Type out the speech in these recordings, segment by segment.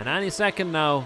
And any second now.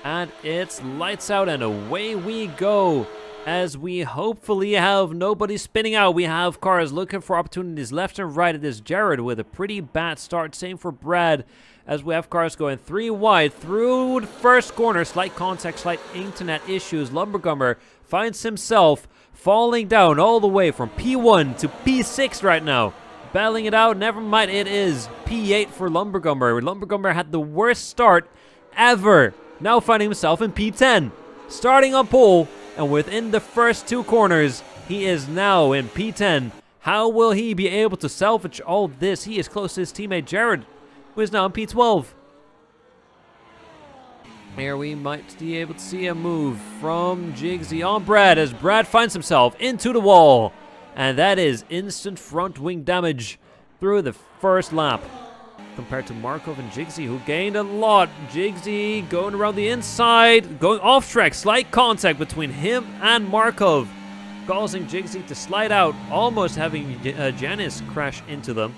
And it's lights out and away we go. As we hopefully have nobody spinning out. We have cars looking for opportunities left and right. It is Jared with a pretty bad start. Same for Brad. As we have cars going 3 wide through the first corner. Slight contact, slight internet issues. Lumbergummer finds himself falling down all the way from P1 to P6 right now. Battling it out. Never mind, it is P8 for Lumbergummer. Lumbergummer had the worst start ever. Now finding himself in P10. Starting on pole. And within the first 2 corners, he is now in P10. How will he be able to salvage all this? He is close to his teammate Jared, who is now in P12. Here we might be able to see a move from Jigsy on Brad as Brad finds himself into the wall. And that is instant front wing damage through the first lap. Compared to Markov and Jigsy, who gained a lot. Jigsy going around the inside, going off track. Slight contact between him and Markov, causing Jigsy to slide out, almost having Janice crash into them.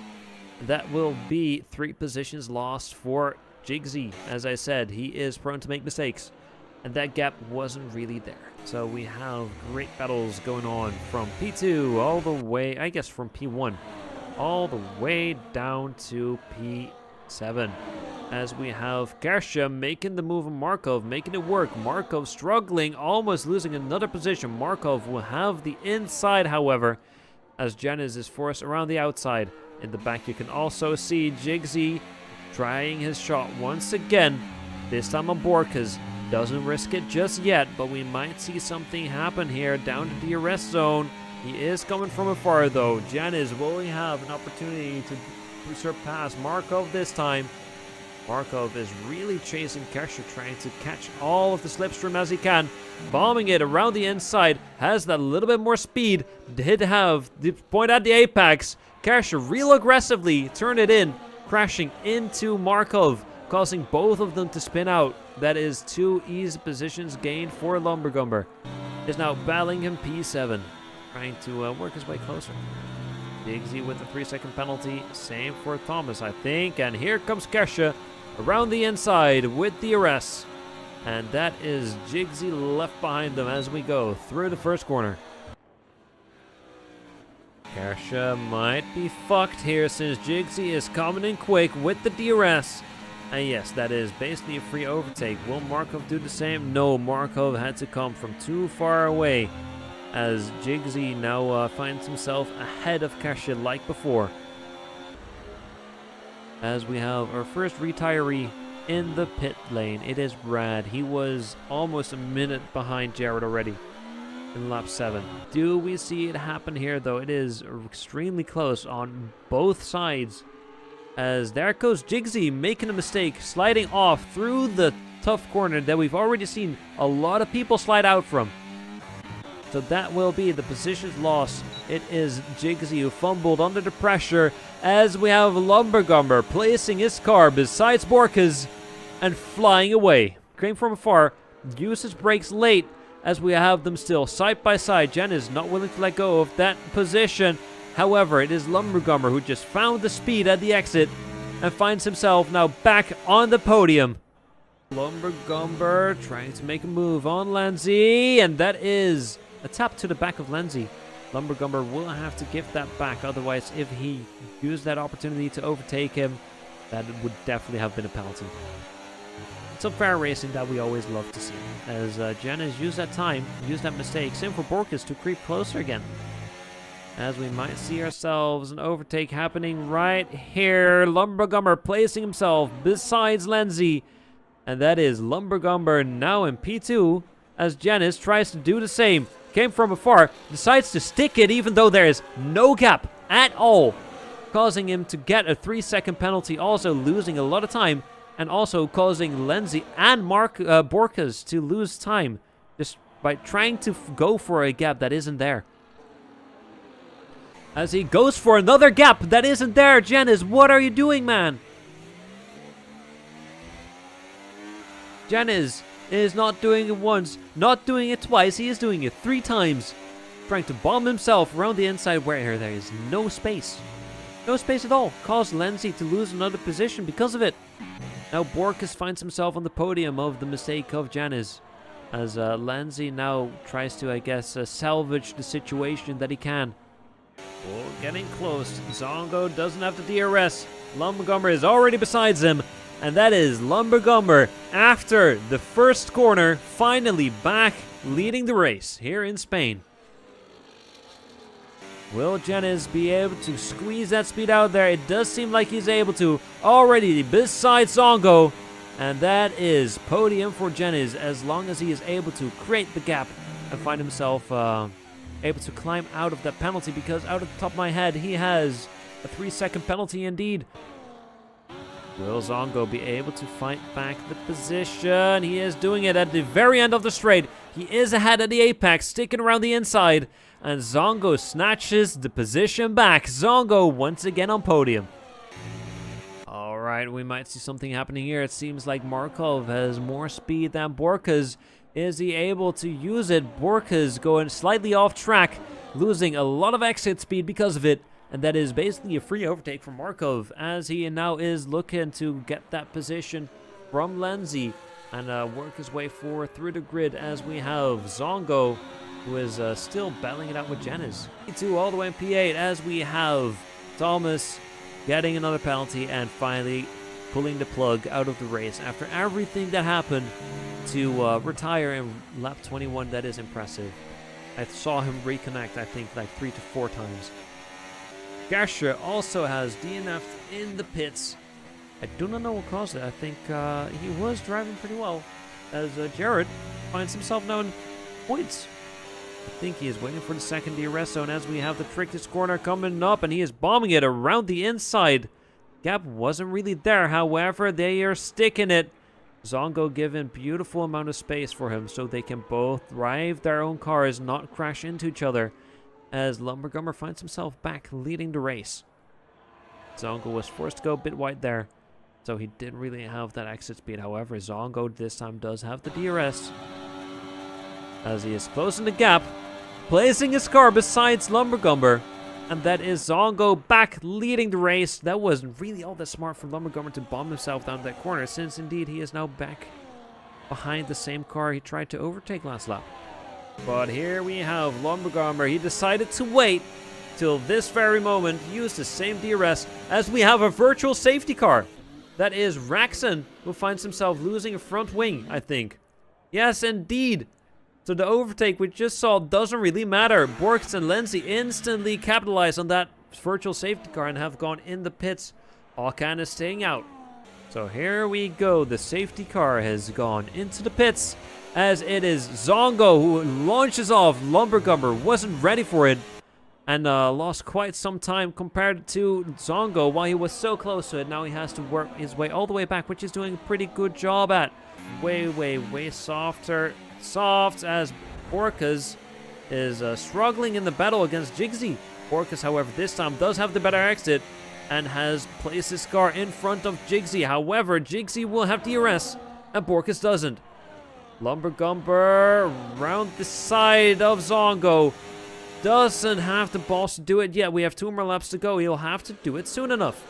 That will be 3 positions lost for Jigsy. As I said, he is prone to make mistakes, and that gap wasn't really there. So we have great battles going on from P2 all the way, I guess from P1. All the way down to P7. As we have Kersha making the move on Markov, making it work. Markov struggling, almost losing another position. Markov will have the inside, however, as Janice is forced around the outside. In the back, you can also see Jigsy trying his shot once again. This time on Borkas. Doesn't risk it just yet, but we might see something happen here down to the arrest zone. He is coming from afar, though. Janice will have an opportunity to surpass Markov this time. Markov is really chasing Kersha, trying to catch all of the slipstream as he can. Bombing it around the inside. Has that little bit more speed. Did have the point at the apex. Kersha real aggressively turned it in, crashing into Markov, causing both of them to spin out. That is 2 easy positions gained for Lumbergummer. Is now battling him P7. Trying to work his way closer. Jigsy with a 3-second penalty. Same for Thomas, I think. And here comes Kersha around the inside with the arrest. And that is Jigsy left behind them as we go through the first corner. Kersha might be fucked here since Jigsy is coming in quick with the DRS. And yes, that is basically a free overtake. Will Markov do the same? No, Markov had to come from too far away. As Jigsy now finds himself ahead of Kersha like before. As we have our first retiree in the pit lane. It is Brad. He was almost a minute behind Jared already in lap 7. Do we see it happen here, though? It is extremely close on both sides. As there goes Jigsy making a mistake, sliding off through the tough corner that we've already seen a lot of people slide out from. So that will be the positions lost. It is Jigsy who fumbled under the pressure as we have Lumbergummer placing his car beside Borkas and flying away. Came from afar, used his brakes late as we have them still side by side. Jen is not willing to let go of that position. However, it is Lumbergummer who just found the speed at the exit and finds himself now back on the podium. Lumbergummer trying to make a move on Lenzi, and that is a tap to the back of Lenzi. Lumbergummer will have to give that back, otherwise if he used that opportunity to overtake him, that would definitely have been a penalty. Some fair racing that we always love to see, as Jen has used that time, used that mistake, same for Borkas to creep closer again. As we might see ourselves an overtake happening right here. Lumbergummer placing himself besides Lenzi, and that is Lumbergummer now in P2 as Janice tries to do the same. Came from afar, decides to stick it even though there is no gap at all, causing him to get a 3-second penalty, also losing a lot of time, and also causing Lenzi and Borkas to lose time just by trying to go for a gap that isn't there. As he goes for another gap that isn't there. Janice, what are you doing, man? Janice is not doing it once, not doing it twice, he is doing it 3 times. Trying to bomb himself around the inside where there is no space. No space at all. Caused Lenzi to lose another position because of it. Now Borkus finds himself on the podium of the mistake of Janice, as Lenzi now tries to, I guess, salvage the situation that he can. Oh, getting close. Zongo doesn't have the DRS. Lumbergumber is already beside him, and that is Lumbergumber, after the first corner, finally back leading the race here in Spain. Will Janice be able to squeeze that speed out there? It does seem like he's able to. Already beside Zongo. And that is podium for Janice, as long as he is able to create the gap and find himself able to climb out of that penalty, because out of the top of my head, he has a 3-second penalty indeed. Will Zongo be able to fight back the position? He is doing it at the very end of the straight. He is ahead at the apex, sticking around the inside. And Zongo snatches the position back. Zongo once again on podium. Alright, we might see something happening here. It seems like Markov has more speed than Borkas. Is he able to use it? Borkas going slightly off track, losing a lot of exit speed because of it. And that is basically a free overtake for Markov, as he now is looking to get that position from Lenzi and work his way forward through the grid, as we have Zongo, who is still battling it out with Janice. P2 all the way in P8, as we have Thomas getting another penalty and finally pulling the plug out of the race after everything that happened to retire in lap 21. That is impressive. I saw him reconnect, I think, like 3 to 4 times. Gasher also has DNF'd in the pits. I do not know what caused it. I think he was driving pretty well, as Jared finds himself now in points. I think he is waiting for the second DRS zone, as we have the trickiest corner coming up, and he is bombing it around the inside. Gap wasn't really there, however, they are sticking it. Zongo giving beautiful amount of space for him, so they can both drive their own cars, not crash into each other, as Lumbergummer finds himself back leading the race. Zongo was forced to go a bit wide there, so he didn't really have that exit speed. However, Zongo this time does have the DRS, as he is closing the gap, placing his car beside Lumbergummer, and that is Zongo back leading the race. That wasn't really all that smart for Lumbergummer to bomb himself down that corner, since indeed he is now back behind the same car he tried to overtake last lap. But here we have Lumbergummer. He decided to wait till this very moment, use the same DRS, as we have a virtual safety car. That is Raxon, who finds himself losing a front wing, I think. Yes, indeed. So the overtake we just saw doesn't really matter. Borks and Lenzi instantly capitalize on that virtual safety car and have gone in the pits. Alkan is staying out. So here we go. The safety car has gone into the pits, as it is Zongo who launches off. Lumbergummer wasn't ready for it and lost quite some time compared to Zongo while he was so close to it. Now he has to work his way all the way back, which he's doing a pretty good job at. Way soft, as Borkas is struggling in the battle against Jigsy. Borkas, however, this time does have the better exit and has placed his car in front of Jigsy. However, Jigsy will have DRS and Borkas doesn't. Lumbergummer round the side of Zongo. Doesn't have the balls to do it yet. We have 2 more laps to go. He'll have to do it soon enough.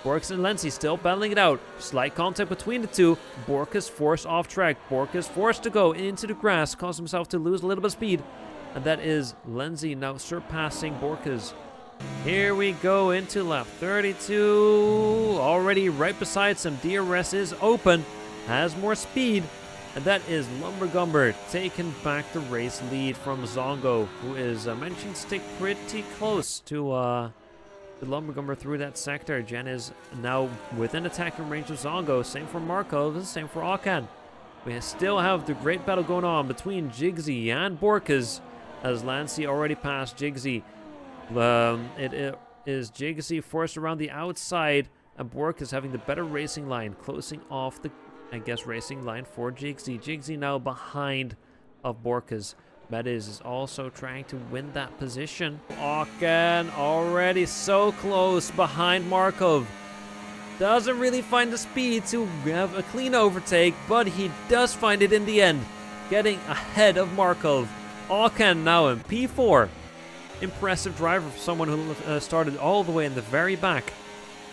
Borkas and Lenzi still battling it out. Slight contact between the two. Borkas forced off track. Borkas forced to go into the grass. Caused himself to lose a little bit of speed. And that is Lenzi now surpassing Borkas. Here we go into lap 32. Already right beside some. DRS is open. Has more speed. And that is Lumbergummer taking back the race lead from Zongo, who is managing to stick pretty close to Lumbergummer through that sector. Jen is now within attacking range of Zongo. Same for Markov, same for Alkan. We still have the great battle going on between Jigsy and Borkas, as Lancy already passed Jigsy. It is Jigsy forced around the outside, and Borkas having the better racing line, closing off the, I guess, racing line for Jigsy. Jigsy now behind of Borkas. Mediz is also trying to win that position. Alkan already so close behind Markov. Doesn't really find the speed to have a clean overtake, but he does find it in the end, getting ahead of Markov. Alkan now in P4. Impressive driver for someone who started all the way in the very back.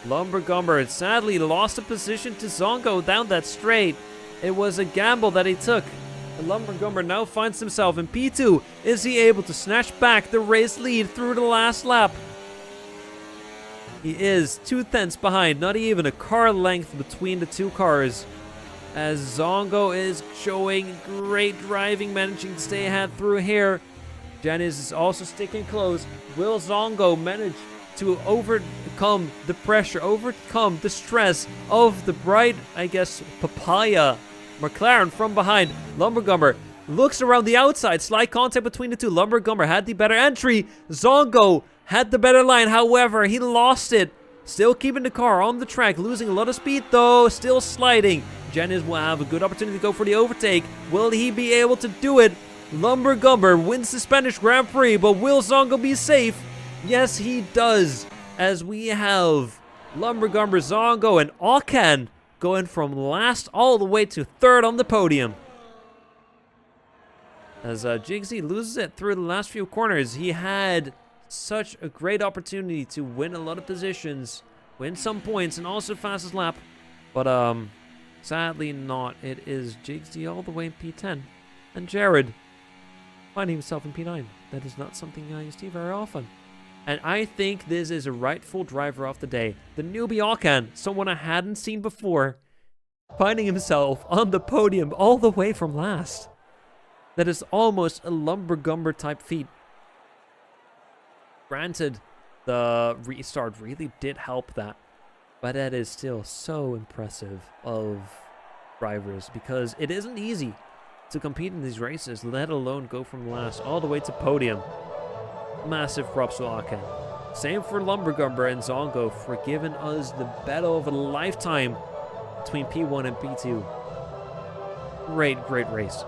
Lumbergumber sadly lost a position to Zongo down that straight. It was a gamble that he took. And Lumbergumber now finds himself in P2. Is he able to snatch back the race lead through the last lap? He is 2/10 behind, not even a car length between the two cars. As Zongo is showing great driving, managing to stay ahead through here. Janice is also sticking close. Will Zongo manage to overcome the pressure, overcome the stress of the bright, I guess, papaya McLaren from behind? Lumbergumber looks around the outside. Slight contact between the two. Lumbergumber had the better entry. Zongo had the better line. However, he lost it. Still keeping the car on the track. Losing a lot of speed, though. Still sliding. Janice will have a good opportunity to go for the overtake. Will he be able to do it? Lumbergumber wins the Spanish Grand Prix, but will Zongo be safe? Yes, he does. As we have Lumbergumber, Zongo, and Okan going from last all the way to third on the podium. As Jigsy loses it through the last few corners, he had such a great opportunity to win a lot of positions, win some points, and also fastest lap. But sadly not. It is Jigsy all the way in P10, and Jared finding himself in P9. That is not something you see very often. And I think this is a rightful driver of the day. The newbie Okan, someone I hadn't seen before, finding himself on the podium all the way from last. That is almost a Lumbergumber type feat. Granted, the restart really did help that, but that is still so impressive of drivers, because it isn't easy to compete in these races, let alone go from last all the way to podium. Massive props to Okan. Same for Lumbergumber and Zongo for giving us the battle of a lifetime between P1 and P2. Great race.